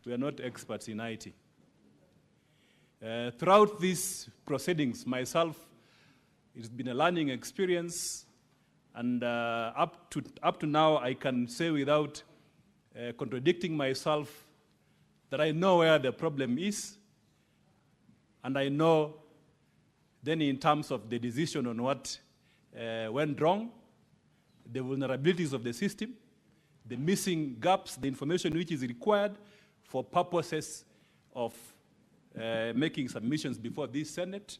We are not experts in IT. Throughout these proceedings, myself, it's been a learning experience, and up to now, I can say without contradicting myself that I know where the problem is, and I know then in terms of the decision on what went wrong, the vulnerabilities of the system, the missing gaps, the information which is required for purposes of making submissions before this Senate.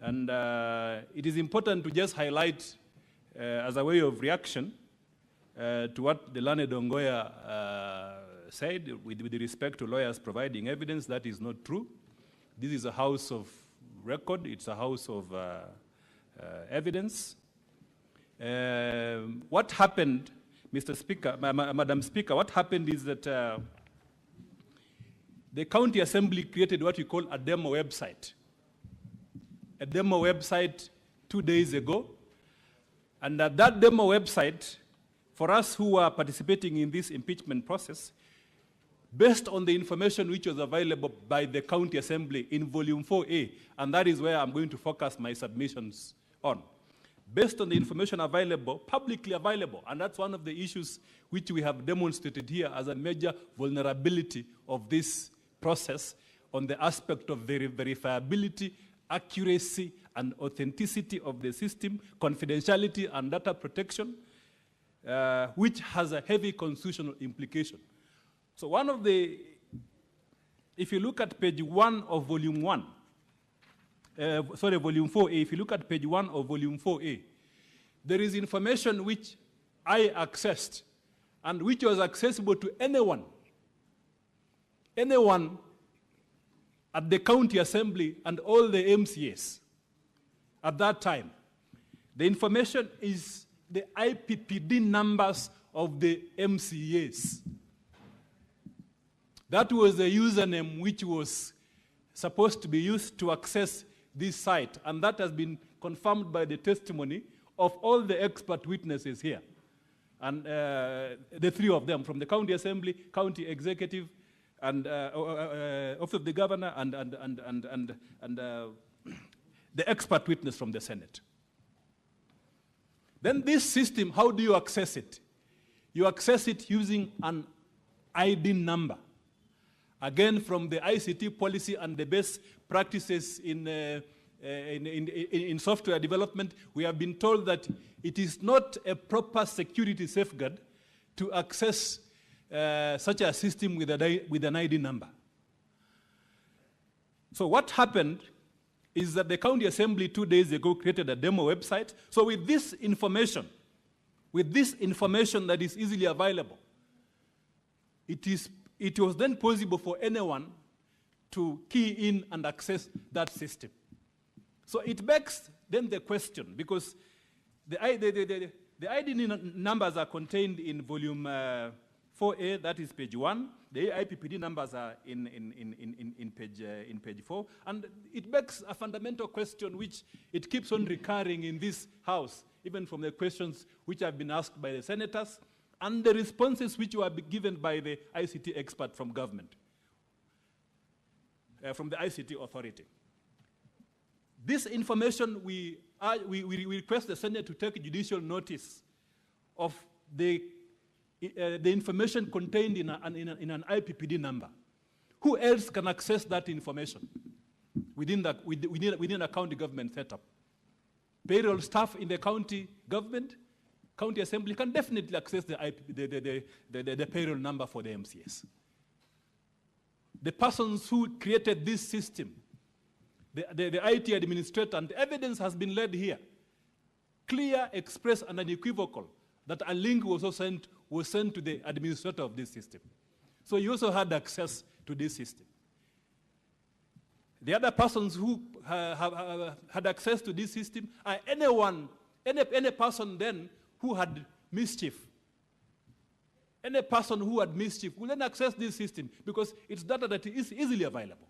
And it is important to just highlight as a way of reaction to what the learned Ongoya said with respect to lawyers providing evidence. That is not true. This is a house of record. It's a house of evidence. What happened, Mr. Speaker, Madam Speaker, what happened is that the County Assembly created what we call a demo website. A demo website 2 days ago. And at that demo website, for us who are participating in this impeachment process, based on the information which was available by the County Assembly in Volume 4A, and that is where I'm going to focus my submissions on. Based on the information available, publicly available, and that's one of the issues which we have demonstrated here as a major vulnerability of this process on the aspect of verifiability, accuracy, and authenticity of the system, confidentiality and data protection, which has a heavy constitutional implication. So one of the, if you look at page 1 of volume 1, volume 4A, if you look at page 1 of volume 4A, there is information which I accessed and which was accessible to anyone at the County Assembly and all the MCAs at that time. The information is the IPPD numbers of the MCAs. That was the username which was supposed to be used to access this site, and that has been confirmed by the testimony of all the expert witnesses here. And the three of them, from the County Assembly, County Executive, and Office of the Governor, and the expert witness from the Senate. Then this system, how do you access it? You access it using an ID number. Again, from the ICT policy and the best practices in software development, we have been told that it is not a proper security safeguard to access such a system with an ID number. So what happened is that the County Assembly 2 days ago created a demo website. So with this information that is easily available, it was then possible for anyone to key in and access that system. So it begs then the question, because the ID numbers are contained in volume 4A, that is page 1. The IPPD numbers are in page 4. And it begs a fundamental question which it keeps on recurring in this House, even from the questions which have been asked by the senators, and the responses which were given by the ICT expert from government, from the ICT authority. This information, we request the Senate to take judicial notice of the information contained in an IPPD number. Who else can access that information within a county government setup? Payroll staff in the county government, County Assembly can definitely access the payroll number for the MCS. The persons who created this system, the IT administrator, and the evidence has been laid here, clear, express, and unequivocal, that a link was sent to the administrator of this system. So you also had access to this system. The other persons who had access to this system are any person then who had mischief. Any person who had mischief will then access this system because it's data that is easily available.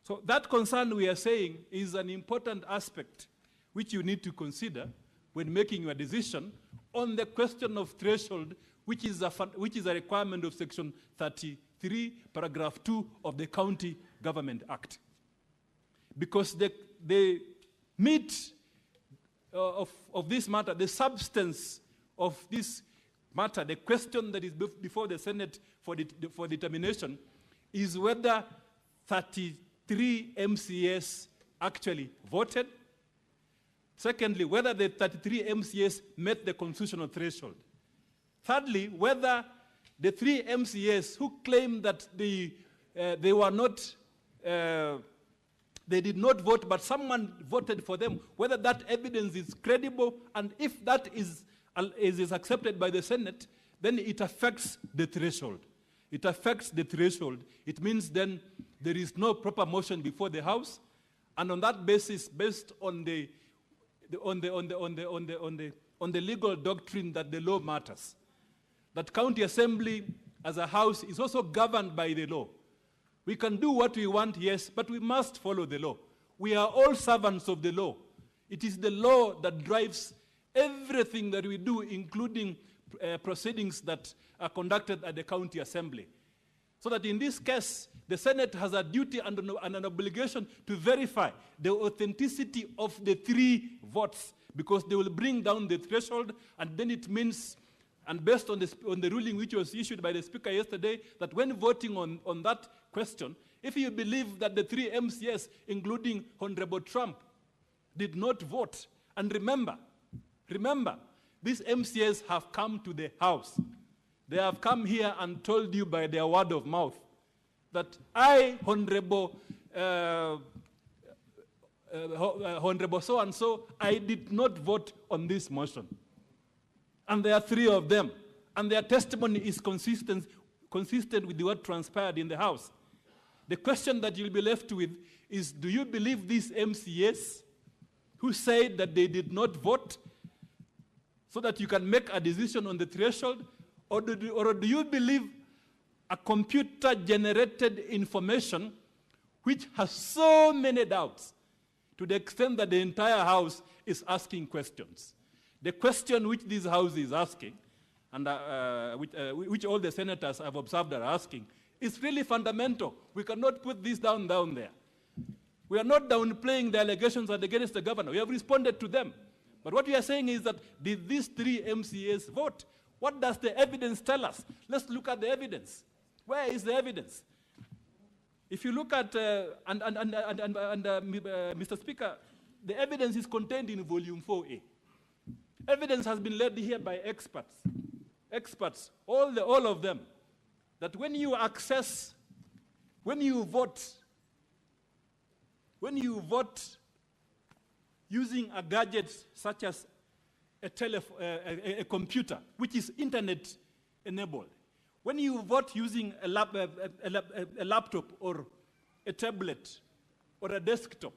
So that concern, we are saying, is an important aspect which you need to consider when making your decision on the question of threshold, which is a requirement of Section 30 3, paragraph 2 of the County Government Act. Because the meat of this matter, the substance of this matter, the question that is before the Senate for determination is whether 33 MCAs actually voted. Secondly, whether the 33 MCAs met the constitutional threshold. Thirdly, whether the 3 MCAs who claim that they were not, they did not vote, but someone voted for them, whether that evidence is credible, and if that is accepted by the Senate, then it affects the threshold. It affects the threshold. It means then there is no proper motion before the House, and on that basis, based on the legal doctrine that the law matters, that county assembly as a house is also governed by the law. We can do what we want, yes, but we must follow the law. We are all servants of the law. It is the law that drives everything that we do, including proceedings that are conducted at the county assembly. So that in this case, the Senate has a duty and an obligation to verify the authenticity of the 3 votes, because they will bring down the threshold, and then it means, and based on the ruling which was issued by the Speaker yesterday, that when voting on that question, if you believe that the 3 MCAs, including Honorable Trump, did not vote, and remember, these MCAs have come to the House. They have come here and told you by their word of mouth that I, Honorable so-and-so, I did not vote on this motion. And there are 3 of them. And their testimony is consistent with what transpired in the House. The question that you'll be left with is, do you believe these MCAs who said that they did not vote so that you can make a decision on the threshold? Or do you believe a computer-generated information which has so many doubts, to the extent that the entire House is asking questions? The question which this House is asking, and which all the senators I've observed are asking, is really fundamental. We cannot put this down there. We are not downplaying the allegations against the governor. We have responded to them. But what we are saying is that, did these 3 MCAs vote? What does the evidence tell us? Let's look at the evidence. Where is the evidence? If you look at, Mr. Speaker, the evidence is contained in volume 4A. Evidence has been led here by experts, all of them, that when you vote using a gadget such as a computer, which is internet-enabled, when you vote using a laptop or a tablet or a desktop,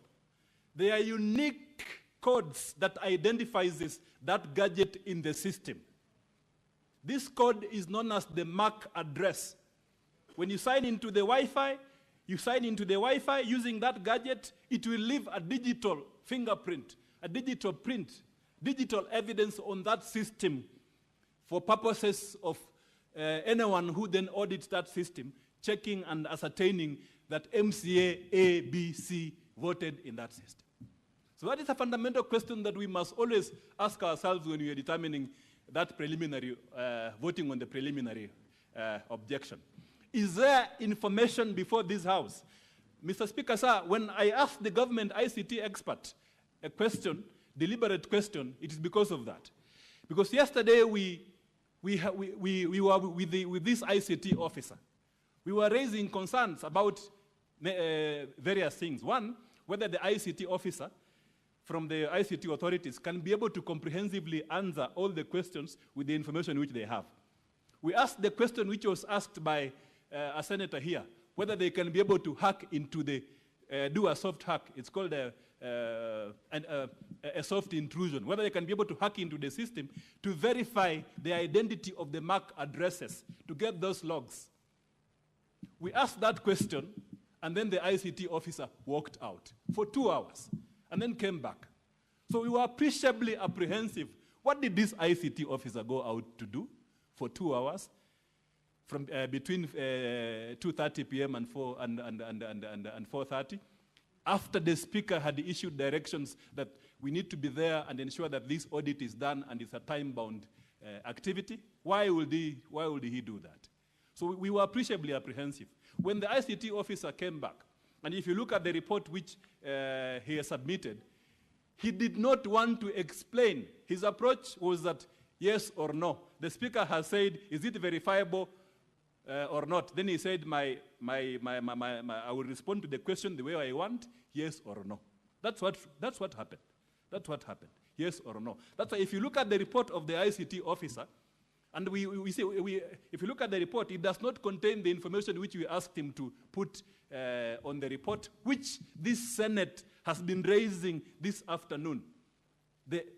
there are unique codes that identifies that gadget in the system. This code is known as the MAC address. When you sign into the Wi-Fi, using that gadget, it will leave a digital fingerprint, a digital print, digital evidence on that system for purposes of anyone who then audits that system, checking and ascertaining that MCA A, B, C voted in that system. So that is a fundamental question that we must always ask ourselves when we are determining that preliminary, voting on the preliminary objection. Is there information before this House? Mr. Speaker, sir, when I asked the government ICT expert a question, deliberate question, it is because of that. Because yesterday we were with this ICT officer. We were raising concerns about various things. One, whether the ICT officer from the ICT authorities can be able to comprehensively answer all the questions with the information which they have. We asked the question which was asked by a senator here, whether they can be able to hack into the, do a soft hack. It's called a soft intrusion, whether they can be able to hack into the system to verify the identity of the MAC addresses, to get those logs. We asked that question, and then the ICT officer walked out for 2 hours, and then came back. So we were appreciably apprehensive. What did this ICT officer go out to do for 2 hours? from between 2:30 p.m. and 4:30, after the Speaker had issued directions that we need to be there and ensure that this audit is done and it's a time-bound activity. Why would he do that? So we were appreciably apprehensive. When the ICT officer came back, and if you look at the report which he has submitted, he did not want to explain. His approach was that yes or no. The Speaker has said, is it verifiable or not? Then he said, I will respond to the question the way I want, yes or no. That's what happened. That's what happened, yes or no. That's why if you look at the report of the ICT officer, and if you look at the report, it does not contain the information which we asked him to put on the report, which this Senate has been raising this afternoon.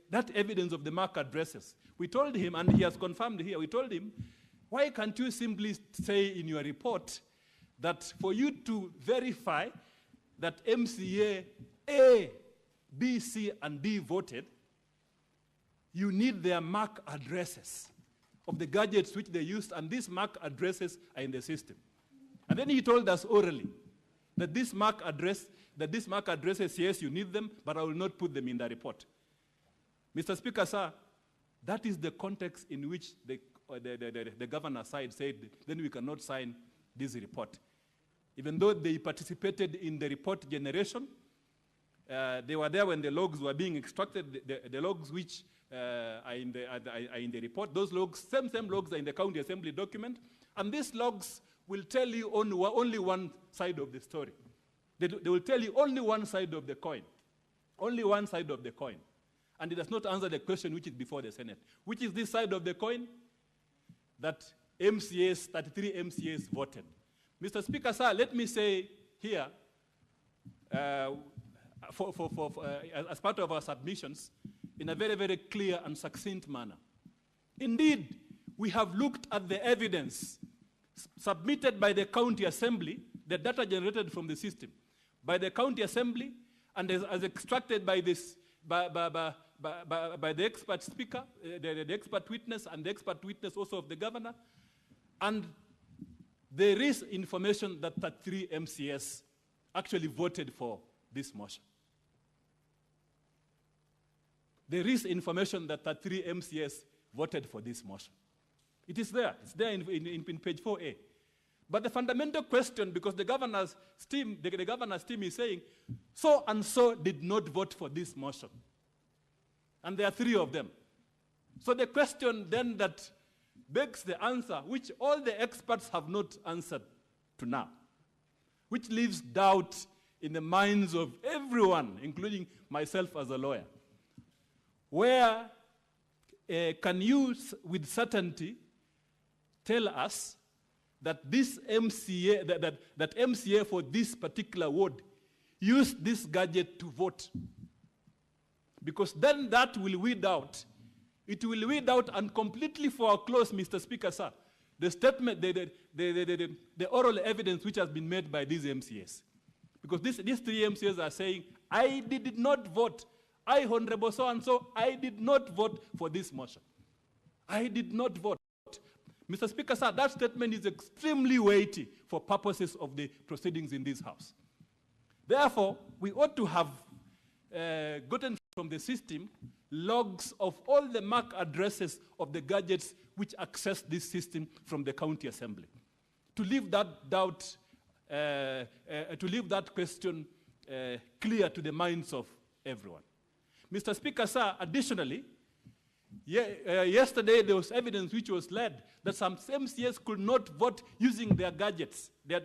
That evidence of the MAC addresses. We told him, and he has confirmed here, we told him, why can't you simply say in your report that for you to verify that MCA A, B, C, and D voted, you need their MAC addresses of the gadgets which they used, and these MAC addresses are in the system. And then he told us orally that this MAC addresses, yes, you need them, but I will not put them in the report. Mr. Speaker, sir, that is the context in which the governor side said, then we cannot sign this report. Even though they participated in the report generation, they were there when the logs were being extracted, the logs which are in the report. Those logs, same logs are in the county assembly document, and these logs will tell you only one side of the story. They will tell you only one side of the coin. Only one side of the coin. And it does not answer the question which is before the Senate. Which is this side of the coin? That 33 MCAs voted. Mr. Speaker, sir, let me say here, as part of our submissions, in a very, very clear and succinct manner. Indeed, we have looked at the evidence submitted by the county assembly, the data generated from the system, by the county assembly, and as extracted by this, by the expert speaker, the expert witness, and the expert witness also of the governor, and there is information that 33 MCS actually voted for this motion. There is information that 33 MCS voted for this motion. It is there. It's there in page 4A. But the fundamental question, because the governor's team is saying, so and so did not vote for this motion. And there are 3 of them. So the question then that begs the answer, which all the experts have not answered to now, which leaves doubt in the minds of everyone, including myself as a lawyer. Where can you, with certainty, tell us that this MCA, that MCA for this particular ward used this gadget to vote? Because then that will weed out. It will weed out and completely foreclose, Mr. Speaker, sir, the statement, the oral evidence which has been made by these MCAs. Because these 3 MCAs are saying, I did not vote. I, Honorable so-and-so, I did not vote for this motion. I did not vote. Mr. Speaker, sir, that statement is extremely weighty for purposes of the proceedings in this House. Therefore, we ought to have gotten from the system logs of all the MAC addresses of the gadgets which access this system from the county assembly. To leave that doubt, to leave that question clear to the minds of everyone. Mr. Speaker, sir, additionally, yesterday there was evidence which was led that some MCAs could not vote using their gadgets, their